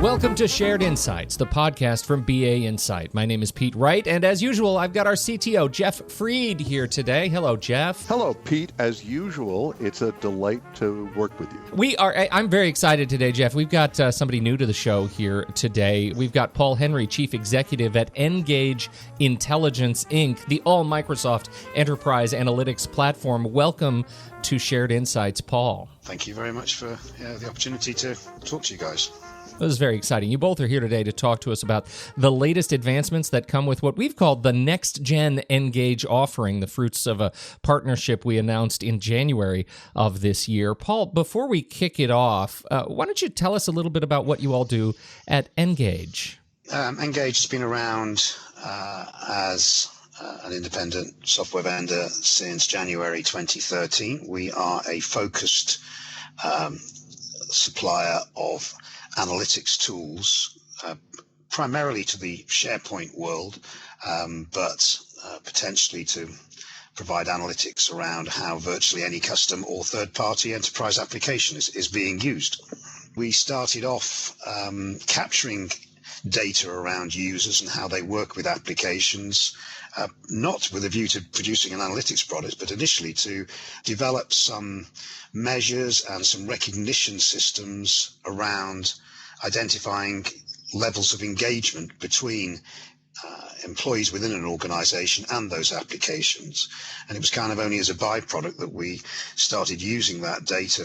Welcome to Shared Insights, the podcast from BA Insight. My name is Pete Wright, and as usual, I've got our CTO, Jeff Freed, here today. Hello, Jeff. Hello, Pete. As usual, it's a delight to work with you. I'm very excited today, Jeff. We've got somebody new to the show here today. We've got Paul Henry, Chief Executive at NGAGE Intelligence, Inc., the all-Microsoft enterprise analytics platform. Welcome to Shared Insights, Paul. Thank you very much for the opportunity to talk to you guys. This is very exciting. You both are here today to talk to us about the latest advancements that come with what we've called the next-gen NGAGE offering, the fruits of a partnership we announced in January of this year. Paul, before we kick it off, why don't you tell us a little bit about what you all do at NGAGE? NGAGE has been around as an independent software vendor since January 2013. We are a focused supplier of analytics tools, primarily to the SharePoint world, but potentially to provide analytics around how virtually any custom or third-party enterprise application is being used. We started off capturing data around users and how they work with applications, not with a view to producing an analytics product, but initially to develop some measures and some recognition systems around identifying levels of engagement between employees within an organization and those applications. And it was kind of only as a byproduct that we started using that data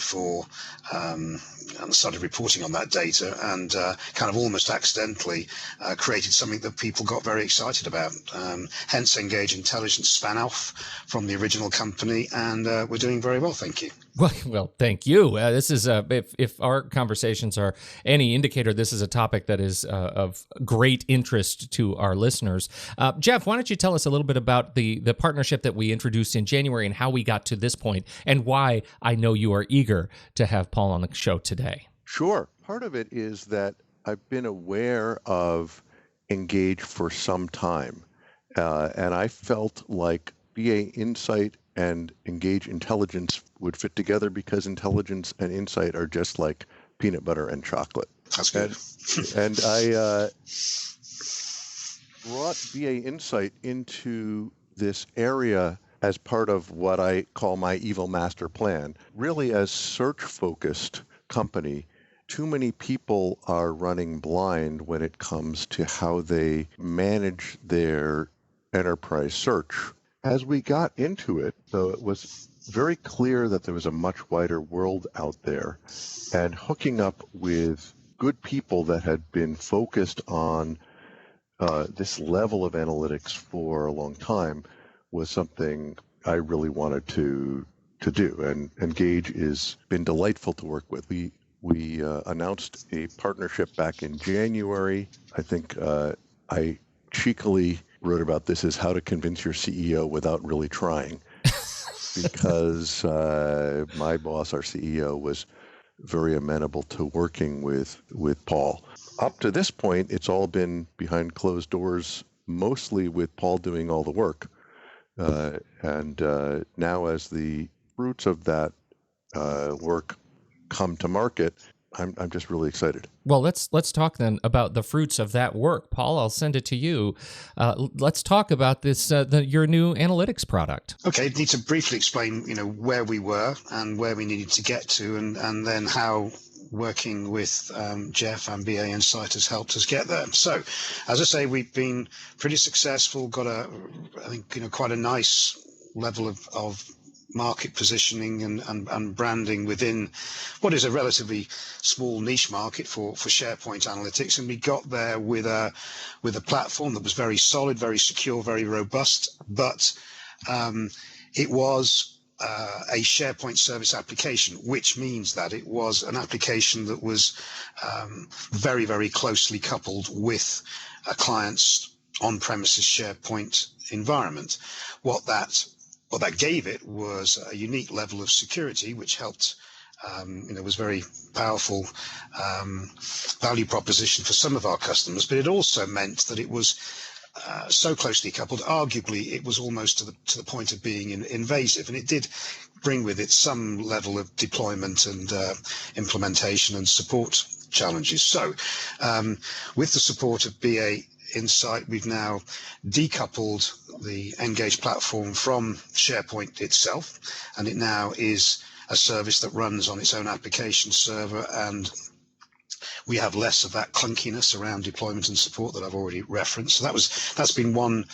and started reporting on that data, and kind of almost accidentally created something that people got very excited about. Hence NGAGE Intelligence span off from the original company, and we're doing very well, thank you. Well, thank you. This is if our conversations are any indicator, this is a topic that is of great interest to our listeners. Jeff, why don't you tell us a little bit about the partnership that we introduced in January and how we got to this point, and why I know you are eager to have Paul on the show today. Sure. Part of it is that I've been aware of NGAGE for some time, and I felt like BA Insight and NGAGE Intelligence would fit together because intelligence and insight are just like peanut butter and chocolate. That's good. And I brought BA Insight into this area as part of what I call my evil master plan. Really, as search-focused company, too many people are running blind when it comes to how they manage their enterprise search. As we got into it, though, it was very clear that there was a much wider world out there, and hooking up with good people that had been focused on this level of analytics for a long time was something I really wanted to do. And NGAGE has been delightful to work with. We announced a partnership back in January. I think I cheekily wrote about this as how to convince your CEO without really trying, because my boss, our CEO, was very amenable to working with Paul. Up to this point, it's all been behind closed doors, mostly with Paul doing all the work. And now as the fruits of that work come to market, I'm just really excited. Well, let's talk then about the fruits of that work. Paul, I'll send it to you. Let's talk about this your new analytics product. Okay, I need to briefly explain, where we were and where we needed to get to, and then how working with Jeff and BA Insight has helped us get there. So, as I say, we've been pretty successful. Got quite a nice level of market positioning and branding within what is a relatively small niche market for SharePoint analytics, and we got there with a platform that was very solid, very secure, very robust, but it was a SharePoint service application, which means that it was an application that was very, very closely coupled with a client's on-premises SharePoint environment. What that gave it was a unique level of security, which helped, was very powerful value proposition for some of our customers. But it also meant that it was so closely coupled, arguably it was almost to the point of being invasive, and it did bring with it some level of deployment and implementation and support challenges. So with the support of BA Insight, we've now decoupled the NGAGE platform from SharePoint itself, and it now is a service that runs on its own application server, and we have less of that clunkiness around deployment and support that I've already referenced. So that's been one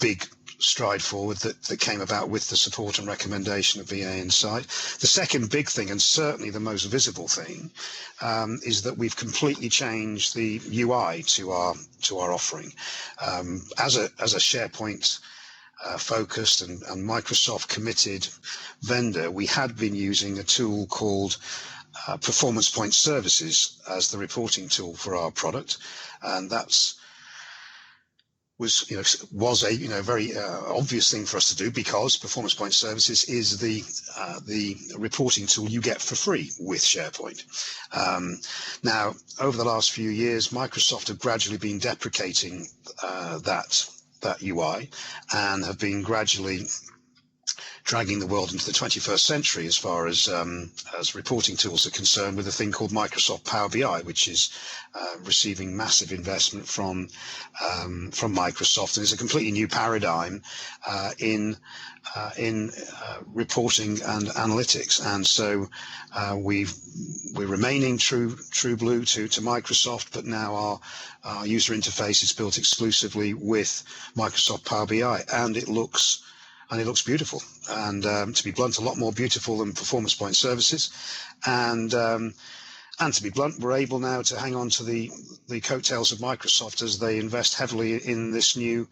big stride forward that came about with the support and recommendation of VA Insight. The second big thing, and certainly the most visible thing, is that we've completely changed the UI to our offering. As a SharePoint focused and Microsoft committed vendor, we had been using a tool called Performance Point Services as the reporting tool for our product, and was a very obvious thing for us to do, because Performance Point Services is the reporting tool you get for free with SharePoint. Now, over the last few years, Microsoft have gradually been deprecating that UI and have been gradually dragging the world into the 21st century as far as reporting tools are concerned, with a thing called Microsoft Power BI, which is receiving massive investment from Microsoft, and is a completely new paradigm in reporting and analytics. And so we're remaining true blue to Microsoft, but now our user interface is built exclusively with Microsoft Power BI, and it looks beautiful, and to be blunt, a lot more beautiful than Performance Point Services. And to be blunt, we're able now to hang on to the coattails of Microsoft as they invest heavily in this new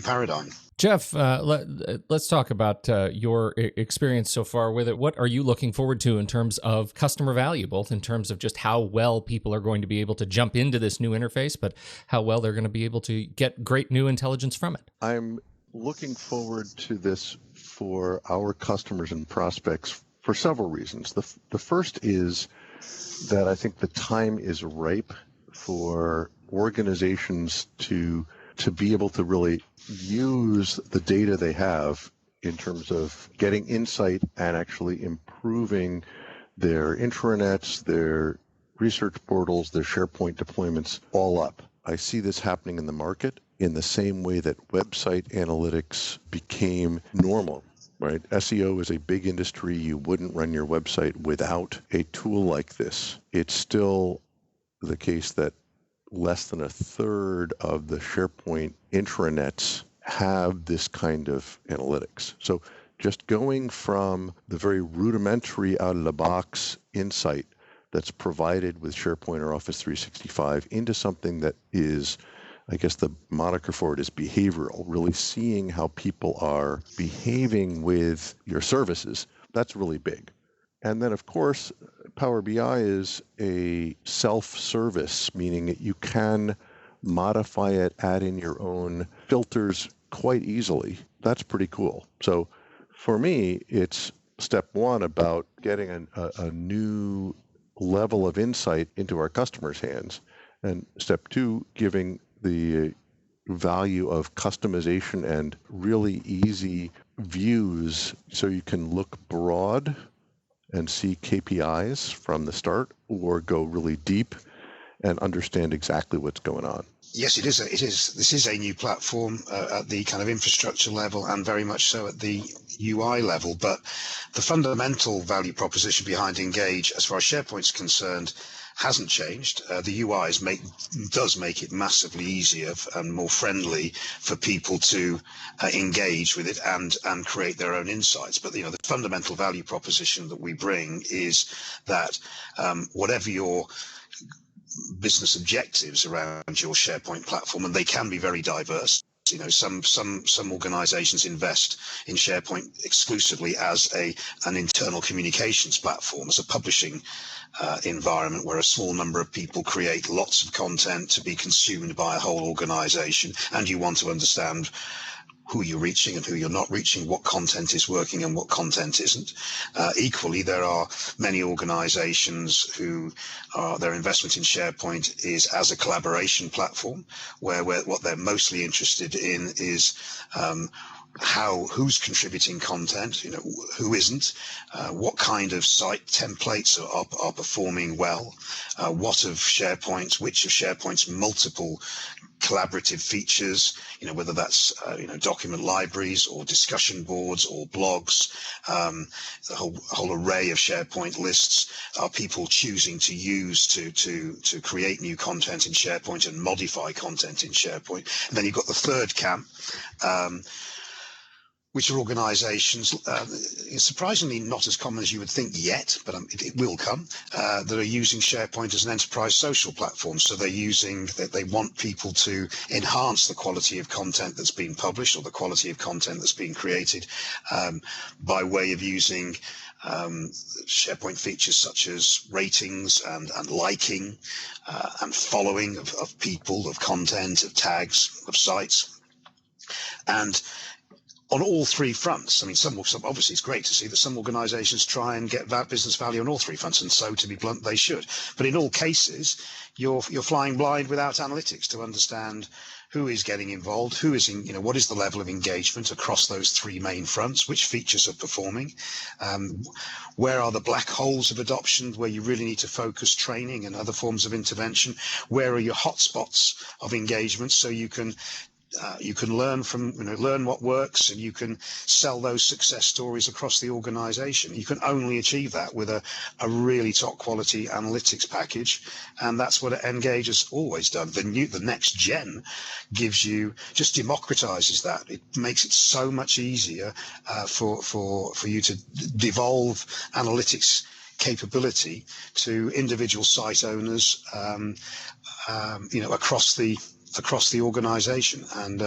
paradigm. Jeff, let's talk about your experience so far with it. What are you looking forward to in terms of customer value, both in terms of just how well people are going to be able to jump into this new interface, but how well they're going to be able to get great new intelligence from it? I'm looking forward to this for our customers and prospects for several reasons. The first is that I think the time is ripe for organizations to be able to really use the data they have in terms of getting insight and actually improving their intranets, their research portals, their SharePoint deployments all up. I see this happening in the market in the same way that website analytics became normal, right? SEO is a big industry. You wouldn't run your website without a tool like this. It's still the case that less than a third of the SharePoint intranets have this kind of analytics. So just going from the very rudimentary out-of-the-box insight that's provided with SharePoint or Office 365 into something that is, I guess the moniker for it is behavioral, really seeing how people are behaving with your services, that's really big. And then, of course, Power BI is a self-service, meaning that you can modify it, add in your own filters quite easily. That's pretty cool. So for me, it's step one about getting a new level of insight into our customers' hands. And step two, giving the value of customization and really easy views so you can look broad and see KPIs from the start, or go really deep and understand exactly what's going on. Yes, it is. This is a new platform at the kind of infrastructure level, and very much so at the UI level. But the fundamental value proposition behind Engage, as far as SharePoint's concerned, hasn't changed. The UI does make it massively easier and more friendly for people to engage with it and create their own insights. But the fundamental value proposition that we bring is that whatever your business objectives around your SharePoint platform, and they can be very diverse. Some organizations invest in SharePoint exclusively as an internal communications platform, as a publishing environment where a small number of people create lots of content to be consumed by a whole organization, and you want to understand who you're reaching and who you're not reaching, what content is working and what content isn't. Equally, there are many organizations who their investment in SharePoint is as a collaboration platform, where what they're mostly interested in is who's contributing content, who isn't, what kind of site templates are performing well, which of SharePoint's multiple collaborative features, whether that's document libraries or discussion boards or blogs, the whole array of SharePoint lists are people choosing to use to create new content in SharePoint and modify content in SharePoint. And then you've got the third camp, which are organizations, surprisingly not as common as you would think yet, but it will come, that are using SharePoint as an enterprise social platform. So they want people to enhance the quality of content that's being published or the quality of content that's being created by way of using SharePoint features such as ratings and liking and following of people, of content, of tags, of sites. And on all three fronts. I mean, some obviously it's great to see that some organizations try and get that business value on all three fronts, and so, to be blunt, they should. But in all cases, you're flying blind without analytics to understand who is getting involved, who is what is the level of engagement across those three main fronts, which features are performing, where are the black holes of adoption where you really need to focus training and other forms of intervention, where are your hotspots of engagement so you can learn what works, and you can sell those success stories across the organization. You can only achieve that with a really top quality analytics package, and that's what NGAGE has always done. The next gen just democratizes that. It makes it so much easier for you to devolve analytics capability to individual site owners across the organization. And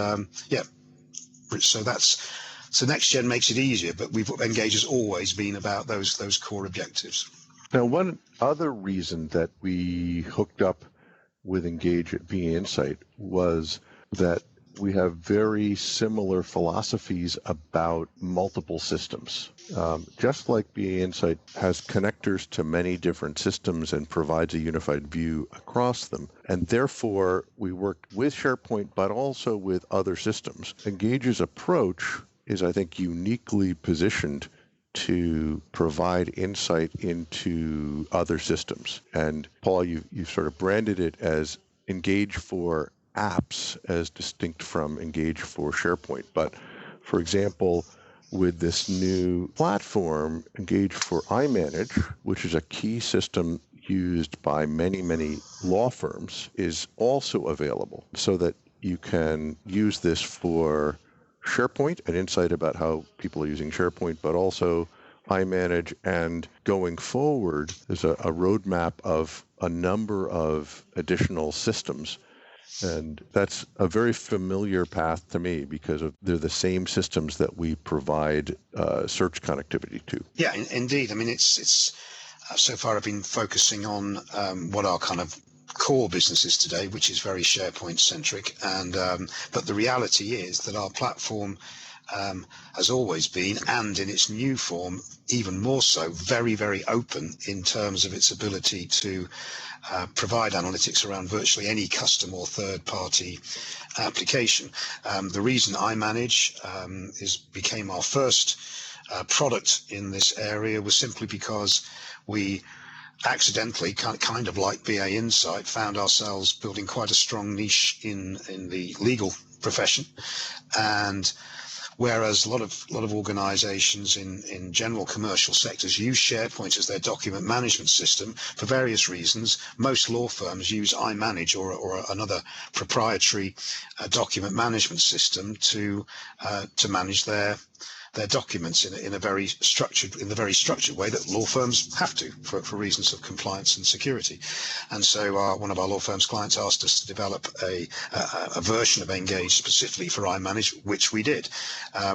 so next gen makes it easier, but NGAGE has always been about those core objectives. Now, one other reason that we hooked up with NGAGE at BA Insight was that we have very similar philosophies about multiple systems. Just like BA Insight has connectors to many different systems and provides a unified view across them, and therefore we work with SharePoint but also with other systems. NGAGE's approach is, I think, uniquely positioned to provide insight into other systems. And Paul, you've sort of branded it as NGAGE for apps as distinct from NGAGE for SharePoint. But for example, with this new platform, NGAGE for iManage, which is a key system used by many, many law firms, is also available so that you can use this for SharePoint, an insight about how people are using SharePoint, but also iManage. And going forward, there's a roadmap of a number of additional systems. And that's a very familiar path to me because they're the same systems that we provide search connectivity to. Yeah, indeed. I mean, it's so far I've been focusing on what our kind of core business is today, which is very SharePoint centric. And but the reality is that our platform has always been, and in its new form, even more so, very, very open in terms of its ability to provide analytics around virtually any custom or third-party application. The reason iManage became our first product in this area was simply because we accidentally, kind of like BA Insight, found ourselves building quite a strong niche in the legal profession. And whereas a lot of organizations in general commercial sectors use SharePoint as their document management system for various reasons, most law firms use iManage or another proprietary document management system to manage their documents in a very structured way that law firms have to for reasons of compliance and security. And so one of our law firms' clients asked us to develop a version of NGAGE specifically for iManage, which we did.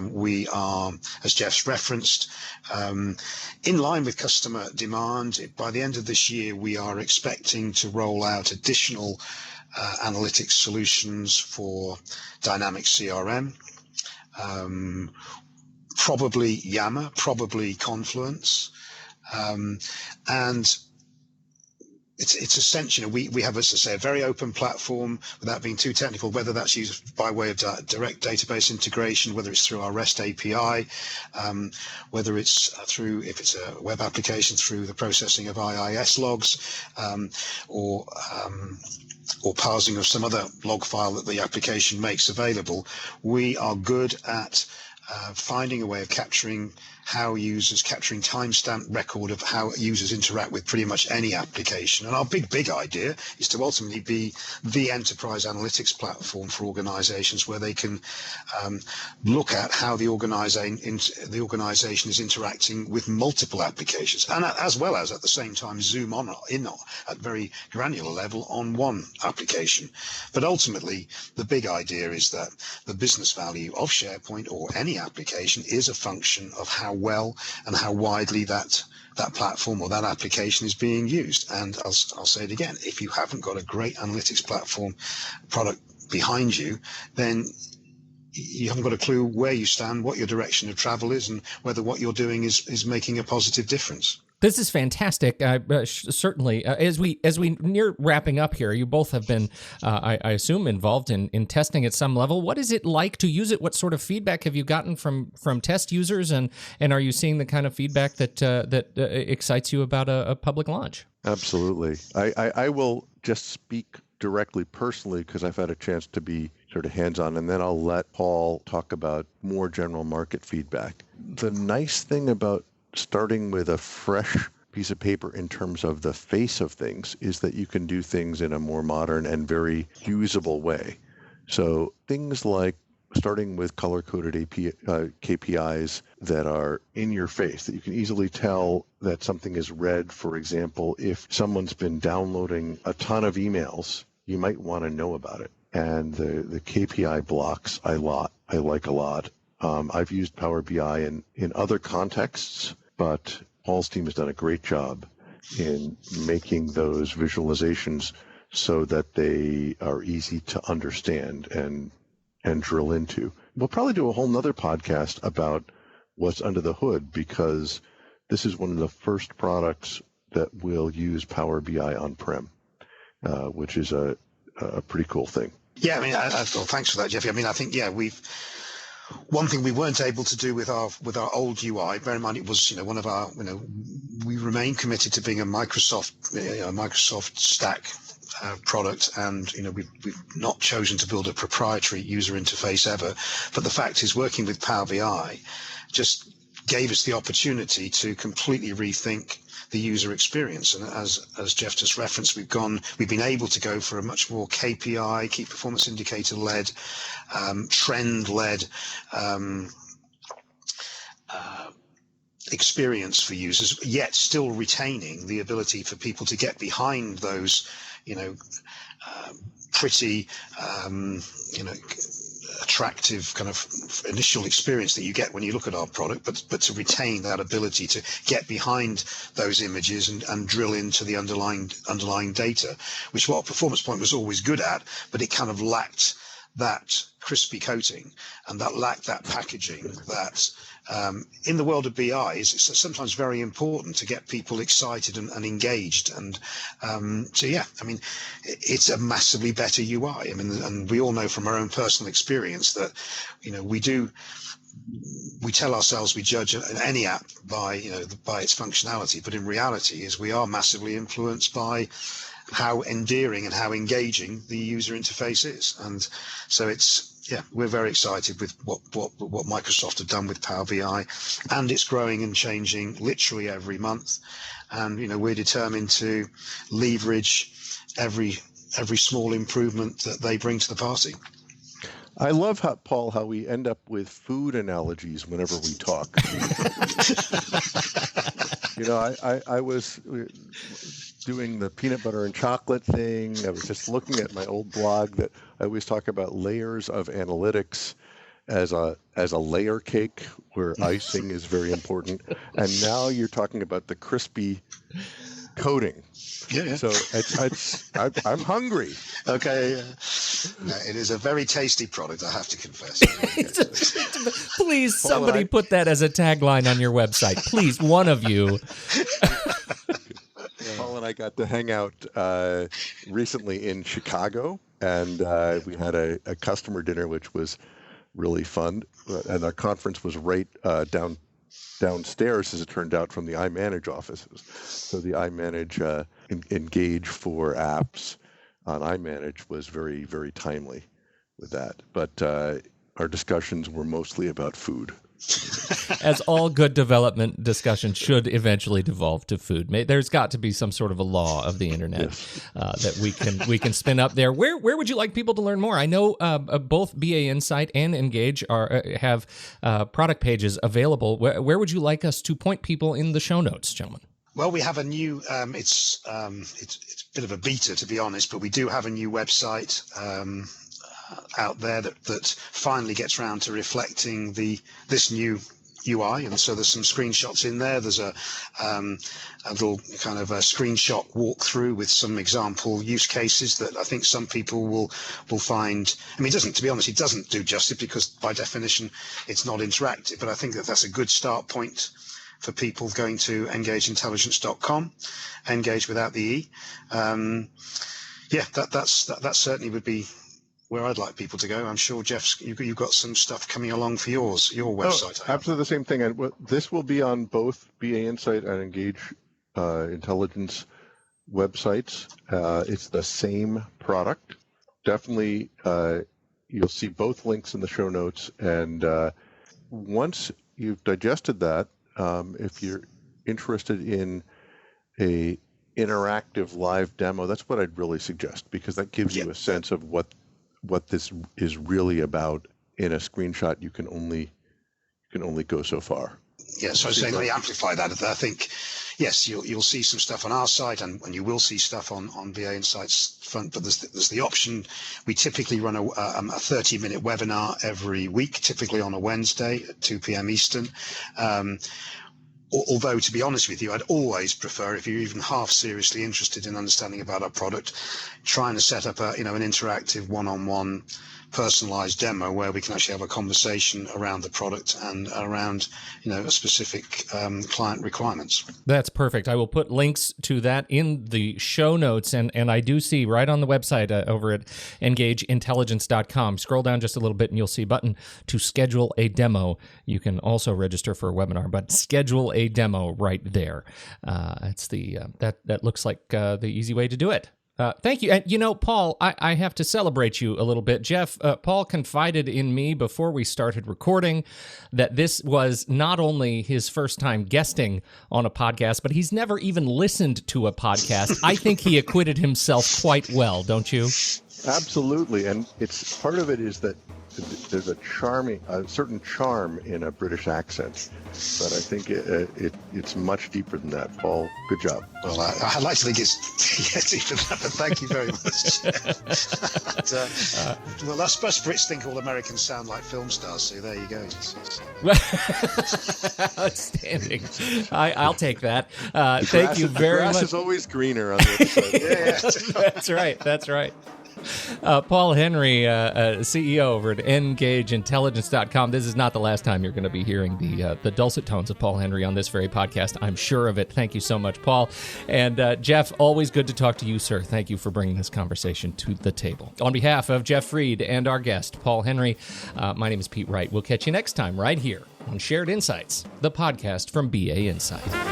We are, as Jeff's referenced, in line with customer demand. By the end of this year, we are expecting to roll out additional analytics solutions for Dynamics CRM. probably Yammer, probably Confluence, and it's essential. We have, as I say, a very open platform without being too technical, whether that's used by way of direct database integration, whether it's through our REST API, whether it's through, if it's a web application, through the processing of IIS logs, or parsing of some other log file that the application makes available. We are good at finding a way of capturing timestamp record of how users interact with pretty much any application. And our big idea is to ultimately be the enterprise analytics platform for organizations, where they can look at how the organization is interacting with multiple applications, and as well as at the same time zoom in at very granular level on one application. But ultimately, the big idea is that the business value of SharePoint or any application is a function of how well and how widely that platform or that application is being used. And I'll say it again, if you haven't got a great analytics platform product behind you, then you haven't got a clue where you stand, what your direction of travel is, and whether what you're doing is making a positive difference. This is fantastic. Certainly, as we near wrapping up here, you both have been, I assume, involved in testing at some level. What is it like to use it? What sort of feedback have you gotten from test users, and are you seeing the kind of feedback that excites you about a public launch? Absolutely. I will just speak directly personally because I've had a chance to be sort of hands-on, and then I'll let Paul talk about more general market feedback. The nice thing about starting with a fresh piece of paper in terms of the face of things is that you can do things in a more modern and very usable way. So things like starting with color-coded KPIs that are in your face, that you can easily tell that something is red. For example, if someone's been downloading a ton of emails, you might want to know about it. And the KPI blocks I like a lot. I've used Power BI in other contexts, but Paul's team has done a great job in making those visualizations so that they are easy to understand and drill into. We'll probably do a whole nother podcast about what's under the hood, because this is one of the first products that will use Power BI on-prem, which is a pretty cool thing. Yeah, I mean, thanks for that, Jeffy. I mean, I think, one thing we weren't able to do with our old UI, bear in mind it was, one of our, we remain committed to being a Microsoft stack product, and we've not chosen to build a proprietary user interface ever. But the fact is, working with Power BI just gave us the opportunity to completely rethink the user experience. And as Jeff just referenced, we've been able to go for a much more KPI, key performance indicator led, trend led experience for users, yet still retaining the ability for people to get behind those, pretty, attractive kind of initial experience that you get when you look at our product, but to retain that ability to get behind those images and drill into the underlying data, which what Performance Point was always good at, but it kind of lacked that crispy coating and that lacked that packaging that in the world of BI is sometimes very important to get people excited and engaged. And it's a massively better UI. I mean, and we all know from our own personal experience that, we tell ourselves we judge any app by its functionality, but in reality is we are massively influenced by how endearing and how engaging the user interface is. And so we're very excited with what Microsoft have done with Power BI, and it's growing and changing literally every month. And we're determined to leverage every small improvement that they bring to the party. I love how we end up with food analogies whenever we talk. I was doing the peanut butter and chocolate thing. I was just looking at my old blog that I always talk about layers of analytics as a layer cake where icing is very important. And now you're talking about the crispy coating. Yeah. So I'm hungry. Okay. No, it is a very tasty product, I have to confess. Please, somebody put that as a tagline on your website. Please, one of you. Paul and I got to hang out recently in Chicago, and we had a customer dinner, which was really fun. And our conference was right downstairs, as it turned out, from the iManage offices. So the iManage Engage for apps on iManage was very, very timely with that. But our discussions were mostly about food. As all good development discussions should eventually devolve to food. There's got to be some sort of a law of the internet that we can spin up there. Where would you like people to learn more? I know both BA Insight and Engage have product pages available. Where would you like us to point people in the show notes, gentlemen? Well, we have a new. It's a bit of a beta, to be honest, but we do have a new website out there that finally gets around to reflecting this new UI, and so there's some screenshots in there. There's a little kind of a screenshot walkthrough with some example use cases that I think some people will find. I mean, to be honest, it doesn't do justice because by definition it's not interactive, but I think that's a good start point for people going to engageintelligence.com, engage without the E. That certainly would be where I'd like people to go. I'm sure, Jeff, you've got some stuff coming along for your website. Oh, absolutely the same thing. And this will be on both BA Insight and Engage Intelligence websites. It's the same product. Definitely, you'll see both links in the show notes. And once you've digested that, if you're interested in a interactive live demo, that's what I'd really suggest, because that gives you a sense of what this is really about. In a screenshot, you can only go so far. Yeah, so I was saying, let me amplify that. I think, yes, you'll see some stuff on our site, and you will see stuff on BA Insight's front, but there's the option. We typically run a 30-minute webinar every week, typically on a Wednesday at 2 p.m. Eastern. Although, to be honest with you, I'd always prefer, if you're even half seriously interested in understanding about our product, trying to set up an interactive one-on-one personalized demo where we can actually have a conversation around the product and around a specific client requirements. That's perfect. I will put links to that in the show notes, and I do see right on the website over at engageintelligence.com. Scroll down just a little bit and you'll see a button to schedule a demo. You can also register for a webinar, but schedule a demo right there. It's that looks like the easy way to do it. Thank you. And, Paul, I have to celebrate you a little bit. Jeff, Paul confided in me before we started recording that this was not only his first time guesting on a podcast, but he's never even listened to a podcast. I think he acquitted himself quite well, don't you? Absolutely. And part of it is that there's a certain charm in a British accent, but I think it's much deeper than that. Paul, good job. Well, I like to think it's deeper than that, but thank you very much. Well, I suppose Brits think all Americans sound like film stars, so there you go. Outstanding. I'll take that. Thank you very much. The grass is always greener on the other side. That's right. Paul Henry, CEO over at NGAGEintelligence.com. This is not the last time you're going to be hearing the dulcet tones of Paul Henry on this very podcast. I'm sure of it. Thank you so much, Paul. And Jeff, always good to talk to you, sir. Thank you for bringing this conversation to the table. On behalf of Jeff Fried and our guest, Paul Henry, my name is Pete Wright. We'll catch you next time right here on Shared Insights, the podcast from BA Insight.